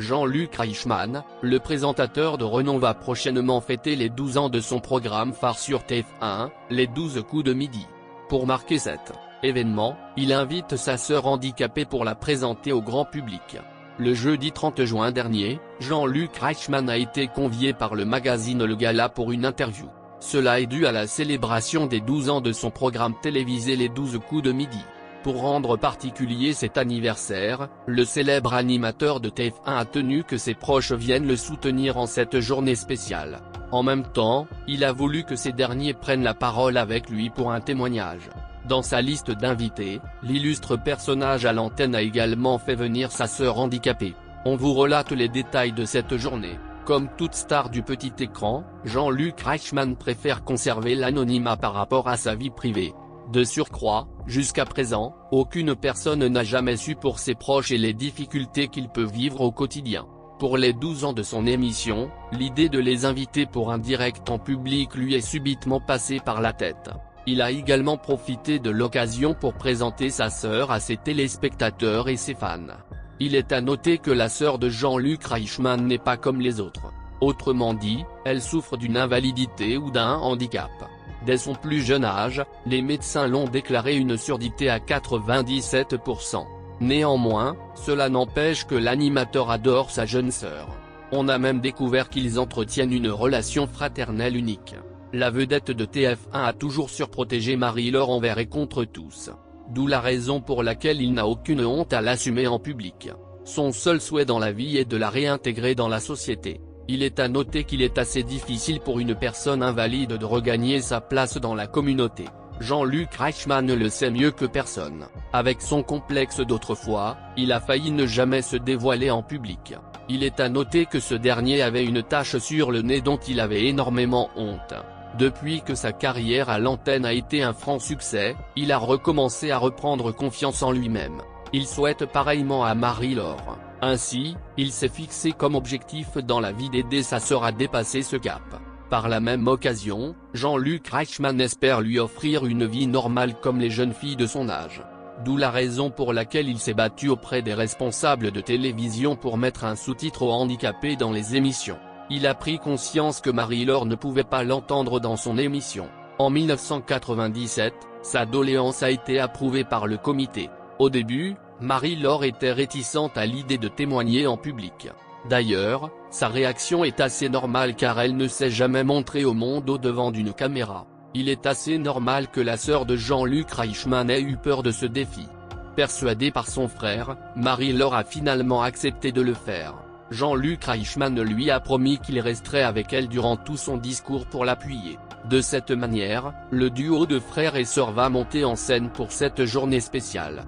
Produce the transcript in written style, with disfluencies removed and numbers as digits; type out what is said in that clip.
Jean-Luc Reichmann, le présentateur de renom va prochainement fêter les 12 ans de son programme phare sur TF1, les 12 coups de midi. Pour marquer cet événement, il invite sa sœur handicapée pour la présenter au grand public. Le jeudi 30 juin dernier, Jean-Luc Reichmann a été convié par le magazine Le Gala pour une interview. Cela est dû à la célébration des 12 ans de son programme télévisé Les 12 coups de midi. Pour rendre particulier cet anniversaire, le célèbre animateur de TF1 a tenu que ses proches viennent le soutenir en cette journée spéciale. En même temps, il a voulu que ces derniers prennent la parole avec lui pour un témoignage. Dans sa liste d'invités, l'illustre personnage à l'antenne a également fait venir sa sœur handicapée. On vous relate les détails de cette journée. Comme toute star du petit écran, Jean-Luc Reichmann préfère conserver l'anonymat par rapport à sa vie privée. De surcroît, jusqu'à présent, aucune personne n'a jamais su pour ses proches et les difficultés qu'il peut vivre au quotidien. Pour les 12 ans de son émission, l'idée de les inviter pour un direct en public lui est subitement passée par la tête. Il a également profité de l'occasion pour présenter sa sœur à ses téléspectateurs et ses fans. Il est à noter que la sœur de Jean-Luc Reichmann n'est pas comme les autres. Autrement dit, elle souffre d'une invalidité ou d'un handicap. Dès son plus jeune âge, les médecins l'ont déclaré une surdité à 97%. Néanmoins, cela n'empêche que l'animateur adore sa jeune sœur. On a même découvert qu'ils entretiennent une relation fraternelle unique. La vedette de TF1 a toujours surprotégé Marie-Laure envers et contre tous. D'où la raison pour laquelle il n'a aucune honte à l'assumer en public. Son seul souhait dans la vie est de la réintégrer dans la société. Il est à noter qu'il est assez difficile pour une personne invalide de regagner sa place dans la communauté. Jean-Luc Reichmann le sait mieux que personne. Avec son complexe d'autrefois, il a failli ne jamais se dévoiler en public. Il est à noter que ce dernier avait une tache sur le nez dont il avait énormément honte. Depuis que sa carrière à l'antenne a été un franc succès, il a recommencé à reprendre confiance en lui-même. Il souhaite pareillement à Marie-Laure. Ainsi, il s'est fixé comme objectif dans la vie d'aider sa sœur à dépasser ce cap. Par la même occasion, Jean-Luc Reichmann espère lui offrir une vie normale comme les jeunes filles de son âge. D'où la raison pour laquelle il s'est battu auprès des responsables de télévision pour mettre un sous-titre aux handicapés dans les émissions. Il a pris conscience que Marie-Laure ne pouvait pas l'entendre dans son émission. En 1997, sa doléance a été approuvée par le comité. Au début, Marie-Laure était réticente à l'idée de témoigner en public. D'ailleurs, sa réaction est assez normale car elle ne s'est jamais montrée au monde au-devant d'une caméra. Il est assez normal que la sœur de Jean-Luc Reichmann ait eu peur de ce défi. Persuadée par son frère, Marie-Laure a finalement accepté de le faire. Jean-Luc Reichmann lui a promis qu'il resterait avec elle durant tout son discours pour l'appuyer. De cette manière, le duo de frères et sœurs va monter en scène pour cette journée spéciale.